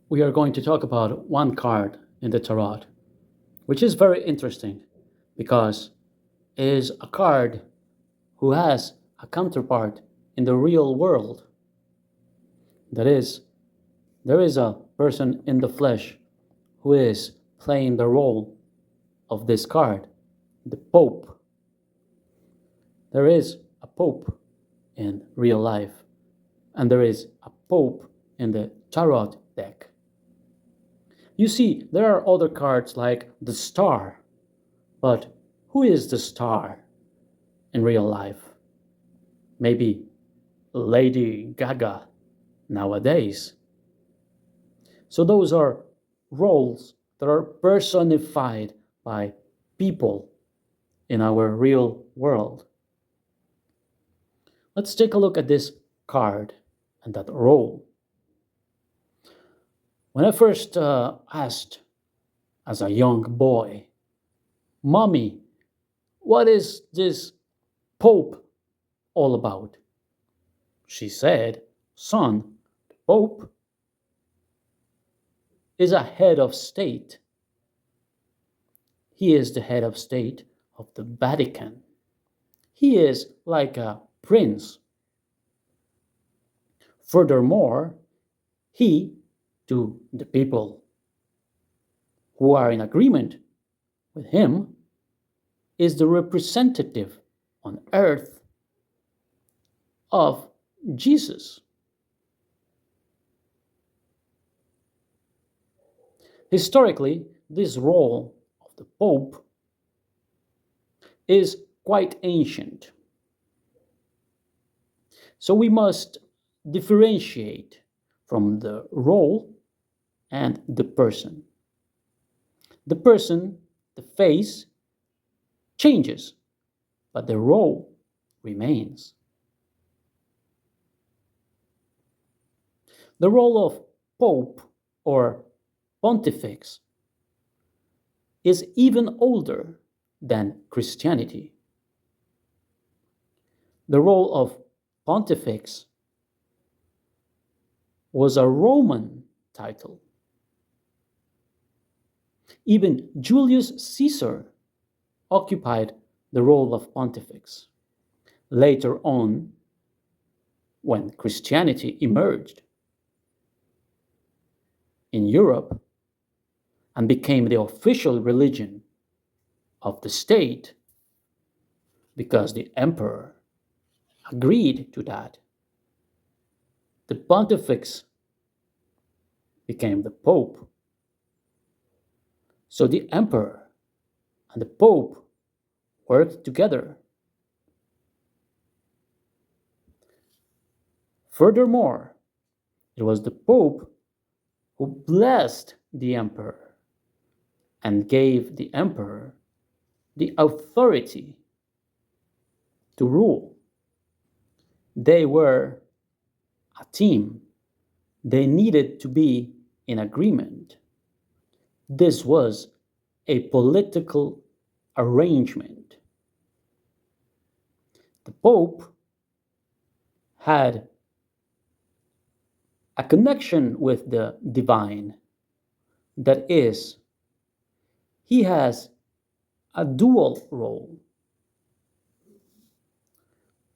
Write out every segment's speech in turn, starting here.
we are going to talk about one card in the Tarot, which is very interesting because it is a card who has a counterpart in the real world. That is, there is a person in the flesh who is playing the role of this card, the Pope. There is a Pope in real life, and there is a Pope in the Tarot deck. You see, there are other cards like the Star, but who is the Star in real life? Maybe Lady Gaga nowadays. So those are roles that are personified by people in our real world. Let's take a look at this card and that role. When I first asked as a young boy, Mommy, what is this Pope all about? She said, Son, the Pope is a head of state. He is the head of state of the Vatican. He is like a prince. Furthermore, he, to the people who are in agreement with him, is the representative on earth of Jesus. Historically, this role of the Pope is quite ancient. So we must differentiate from the role and the person. The person, the face, changes, but the role remains. The role of Pope or Pontifex is even older than Christianity. The role of Pontifex was a Roman title. Even Julius Caesar occupied the role of Pontifex. Later on, when Christianity emerged in Europe and became the official religion of the state, because the emperor agreed to that, the Pontifex became the Pope. So the emperor and the Pope worked together. Furthermore, it was the Pope who blessed the emperor and gave the emperor the authority to rule. They were a team. They needed to be in agreement. This was a political arrangement. The Pope had a connection with the divine. That is, he has a dual role.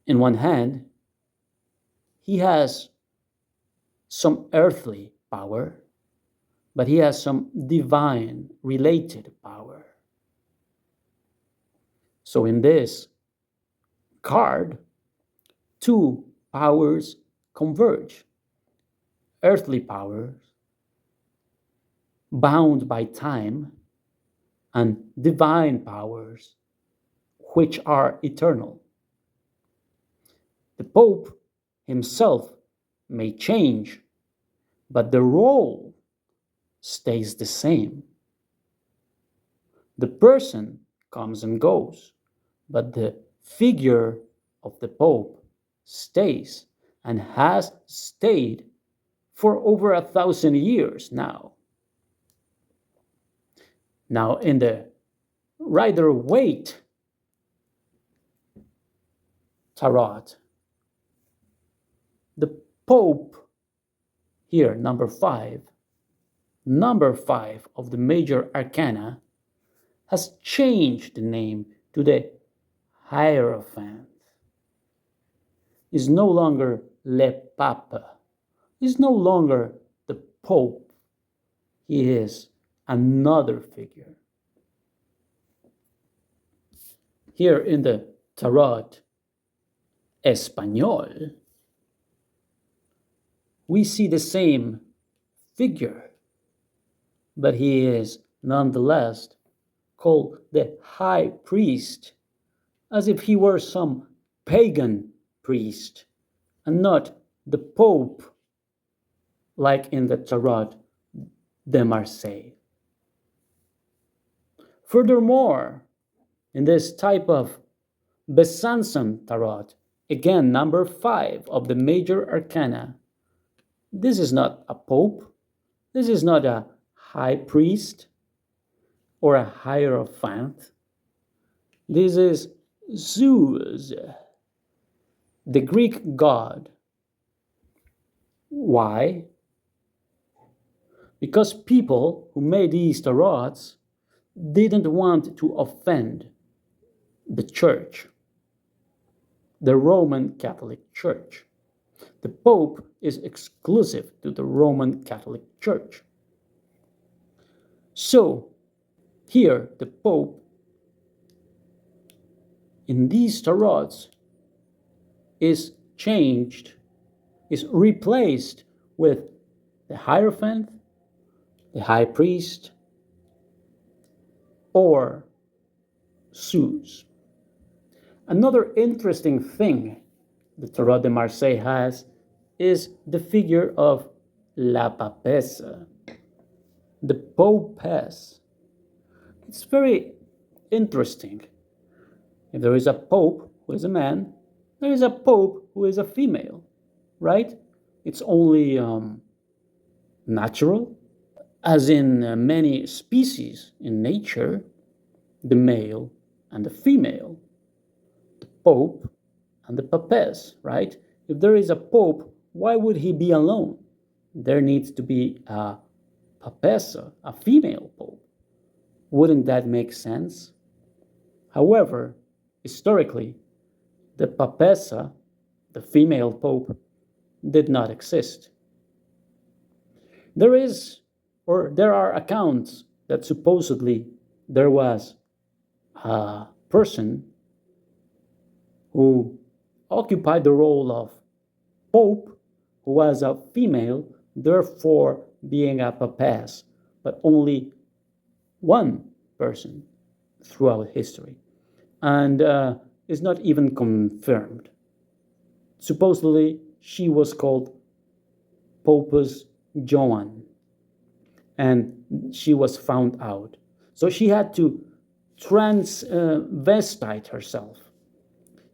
In one hand, he has some earthly power, but he has some divine related power. So in this card, two powers converge. Earthly powers, bound by time, and divine powers, which are eternal. The Pope himself may change, but the role stays the same. The person comes and goes, but the figure of the Pope stays and has stayed for over 1,000 years now. Now, in the Rider-Waite Tarot, the Pope, here, number 5, number 5 of the major arcana, has changed the name to the Hierophant. Is no longer le Pape, is no longer the Pope. He is another figure. Here in the Tarot Español, we see the same figure, but he is nonetheless called the High Priest, as if he were some pagan priest and not the Pope, like in the Tarot de Marseille. Furthermore, in this type of Besançon Tarot, again number 5 of the major arcana, this is not a pope, this is not a high priest or a hierophant. This is Zeus, the Greek god. Why? Because people who made these tarots didn't want to offend the church, the Roman Catholic Church. The Pope is exclusive to the Roman Catholic Church. So, here the Pope in these tarots is changed, is replaced with the Hierophant, the High Priest, or Zeus. Another interesting thing the Tarot de Marseille has is the figure of la Papesse, the Popess. It's very interesting. If there is a Pope who is a man, there is a Pope who is a female, right? It's only natural. As in many species in nature, the male and the female, the Pope and the Papess, right? If there is a Pope, why would he be alone? There needs to be a Papessa, a female Pope. Wouldn't that make sense? However, historically, the Papessa, the female Pope, did not exist. There are accounts that supposedly there was a person who occupied the role of Pope, who was a female, therefore being a papess, but only one person throughout history, and is not even confirmed. Supposedly, she was called Popus Joan, and she was found out. So she had to transvestite herself.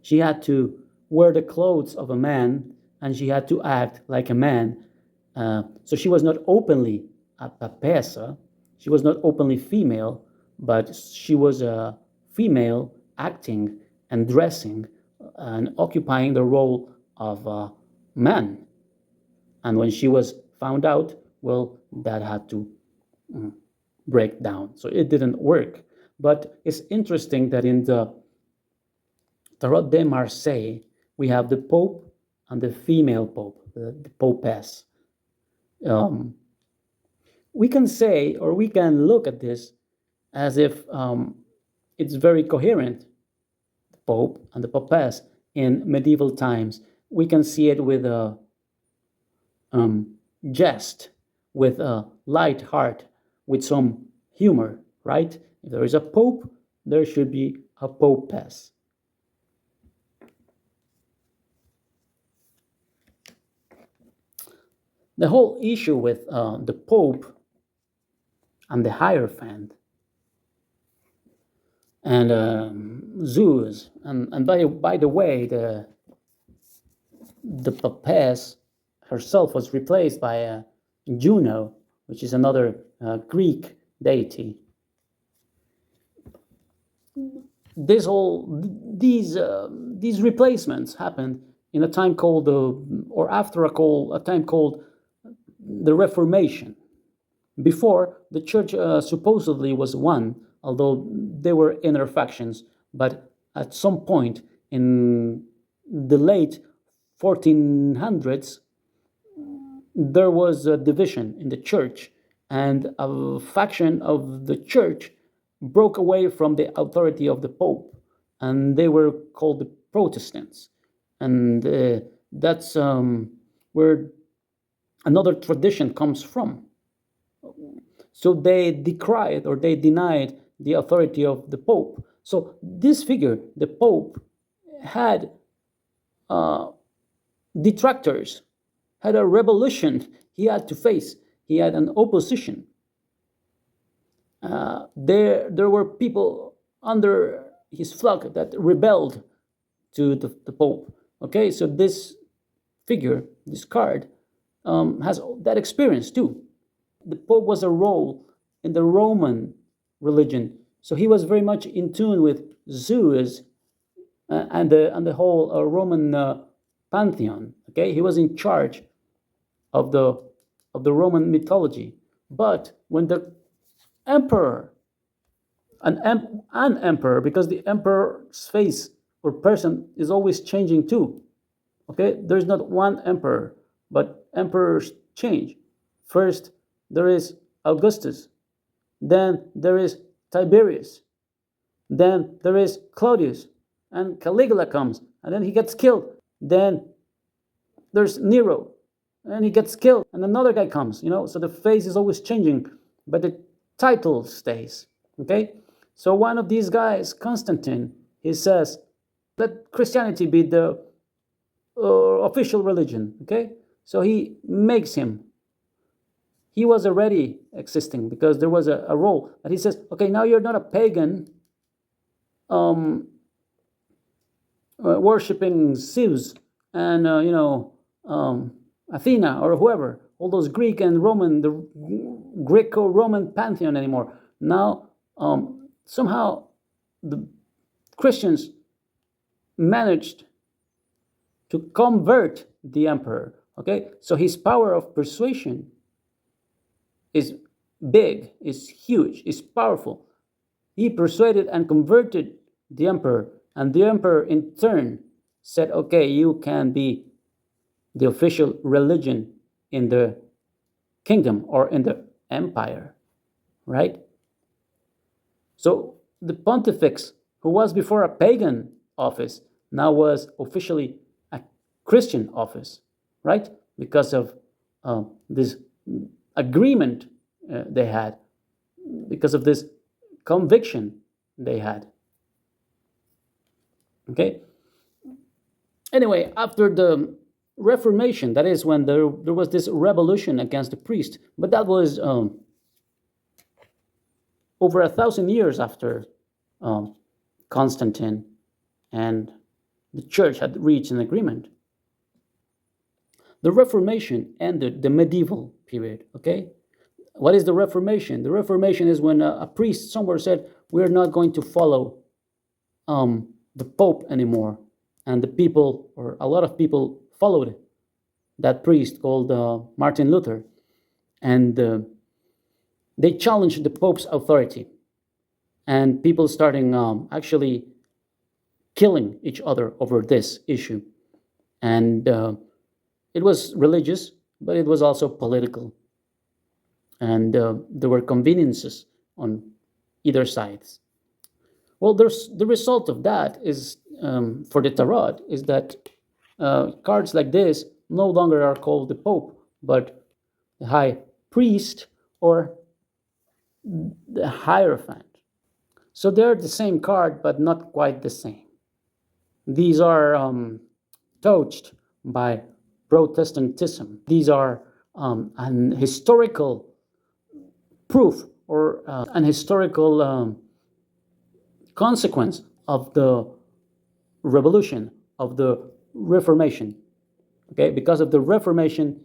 She had to wear the clothes of a man, and she had to act like a man. So she was not openly a papessa, she was not openly female, but she was a female acting and dressing and occupying the role of a man. And when she was found out, well, that had to break down. So it didn't work. But it's interesting that in the Tarot de Marseille, we have the Pope and the female Pope, the Popess. We can say, or we can look at this as if it's very coherent, the Pope and the Popess in medieval times. We can see it with a jest, with a light heart, with some humor, right? If there is a Pope, there should be a Popess. The whole issue with the Pope and the Hierophant and Zeus, and by the way, the Papess herself was replaced by Juno, which is another Greek deity. These replacements happened in a time called, or after a time called the Reformation. Before, the church supposedly was one, although there were inner factions. But at some point in the late 1400s, there was a division in the church, and a faction of the church broke away from the authority of the Pope, and they were called the Protestants. And that's where another tradition comes from. So they decried or they denied the authority of the Pope. So this figure, the Pope, had uh, detractors, had a revolution he had to face. He had an opposition. There were people under his flag that rebelled to the Pope. Okay, so this figure, this card, has that experience too. The Pope was a role in the Roman religion, so he was very much in tune with Zeus and the whole Roman pantheon. Okay, he was in charge of the Roman mythology. But when the emperor, an emperor, because the emperor's face or person is always changing too. Okay, there's not one emperor, but emperors change. First, there is Augustus, then there is Tiberius, then there is Claudius, and Caligula comes, and then he gets killed. Then there's Nero, and he gets killed, and another guy comes. So the face is always changing, but the title stays. Okay, so one of these guys, Constantine, he says, let Christianity be the official religion. Okay, so he makes him. He was already existing because there was a role, but he says, okay, now you're not a pagan worshipping Zeus and Athena or whoever, all those Greek and Roman, the Greco-Roman pantheon anymore. Now somehow the Christians managed to convert the emperor. Okay, so his power of persuasion is big, is huge, is powerful. He persuaded and converted the emperor, and the emperor in turn said, okay, you can be the official religion in the kingdom or in the empire, right? So the pontifex, who was before a pagan office, now was officially a Christian office, right? Because of this agreement they had, because of this conviction they had. Okay. Anyway, after the Reformation, that is when there was this revolution against the priest, but that was over 1,000 years after Constantine and the church had reached an agreement. The Reformation ended the medieval period. Okay, what is the Reformation? The Reformation is when a priest somewhere said, we're not going to follow the Pope anymore. And the people, or a lot of people, followed that priest called Martin Luther. And they challenged the Pope's authority. And people starting actually killing each other over this issue. And it was religious, but it was also political. And there were conveniences on either sides. Well, the result of that is, for the tarot, is that cards like this no longer are called the Pope, but the High Priest or the Hierophant. So they're the same card, but not quite the same. These are touched by Protestantism. These are an historical proof or an historical consequence of the revolution, of the Reformation. Okay, because of the Reformation,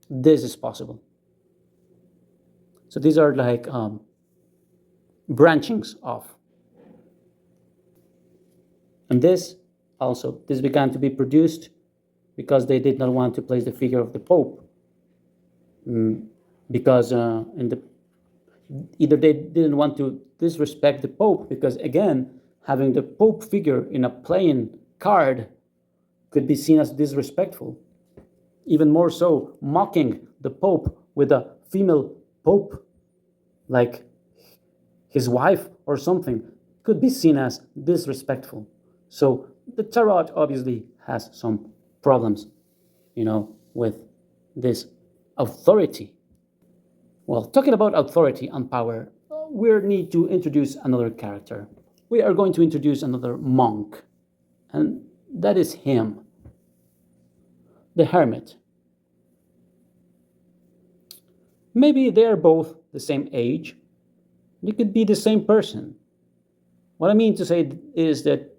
this is possible. So these are like branchings off. And this began to be produced because they did not want to place the figure of the Pope because in the either they didn't want to disrespect the Pope, because again, having the Pope figure in a playing card could be seen as disrespectful. Even more so, mocking the Pope with a female Pope, like his wife or something, could be seen as disrespectful. So the tarot obviously has some problems, with this authority. Well, talking about authority and power, we need to introduce another character. We are going to introduce another monk, and that is him, the hermit. Maybe they are both the same age. They could be the same person. What I mean to say is that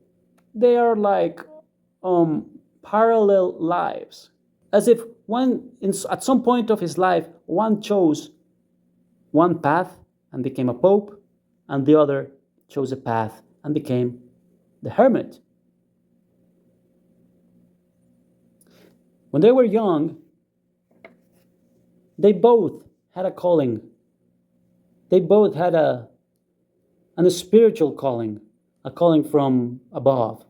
they are like um, parallel lives, as if at some point of his life, one chose one path and became a pope, and the other chose a path and became the hermit. When they were young, they both had a calling. They both had a spiritual calling, a calling from above.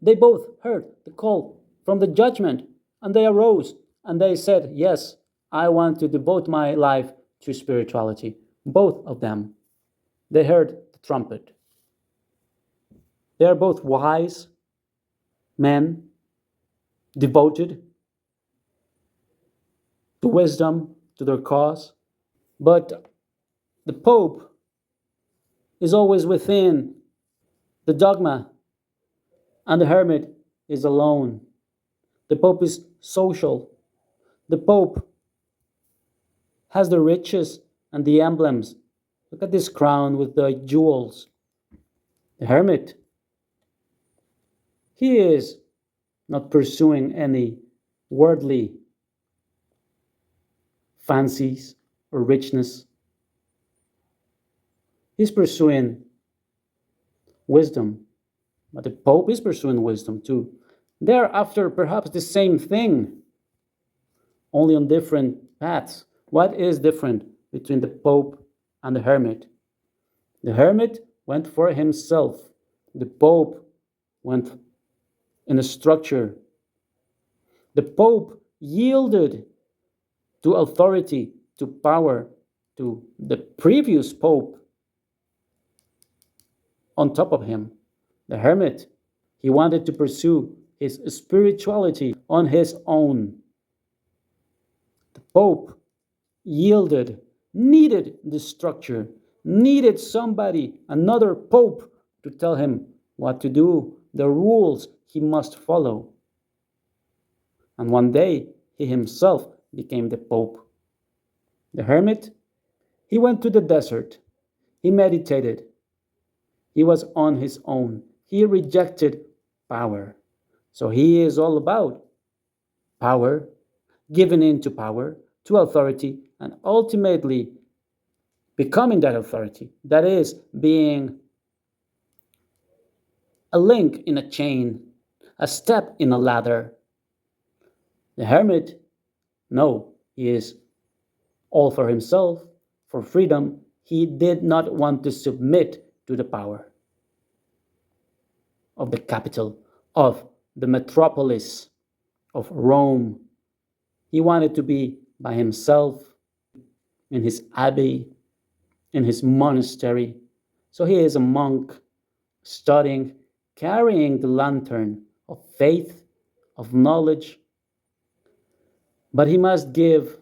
They both heard the call from the judgment, and they arose and they said, yes, I want to devote my life to spirituality. Both of them. They heard the trumpet. They are both wise men, devoted to wisdom, to their cause. But the Pope is always within the dogma, and the hermit is alone. The Pope is social. The Pope has the riches and the emblems. Look at this crown with the jewels. The hermit, he is not pursuing any worldly fancies or richness. He's pursuing wisdom. But the Pope is pursuing wisdom too. They're after perhaps the same thing, only on different paths. What is different between the Pope and the hermit? The hermit went for himself. The Pope went in a structure. The Pope yielded to authority, to power, to the previous Pope on top of him. The hermit, he wanted to pursue his spirituality on his own. The Pope yielded, needed the structure, needed somebody, another Pope, to tell him what to do, the rules he must follow. And one day, he himself became the Pope. The hermit, he went to the desert. He meditated. He was on his own. He rejected power. So he is all about power, giving in to power, to authority, and ultimately becoming that authority. That is, being a link in a chain, a step in a ladder. The hermit, no, he is all for himself, for freedom. He did not want to submit to the power of the capital, of the metropolis of Rome. He wanted to be by himself in his abbey, in his monastery. So he is a monk studying, carrying the lantern of faith, of knowledge. But he must give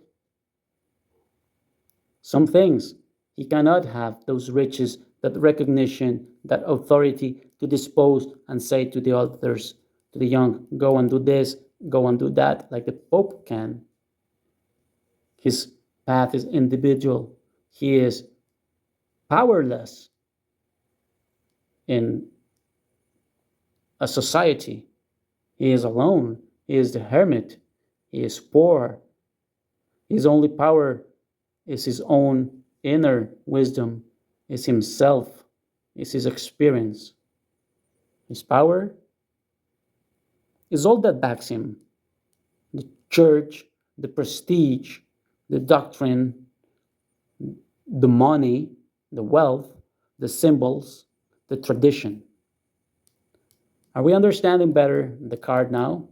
some things. He cannot have those riches, that recognition, that authority to dispose and say to the others, to the young, go and do this, go and do that, like the Pope can. His path is individual. He is powerless in a society. He is alone. He is the hermit. He is poor. His only power is his own inner wisdom, is himself, is his experience. His power is all that backs him. The church, the prestige, the doctrine, the money, the wealth, the symbols, the tradition. Are we understanding better the card now?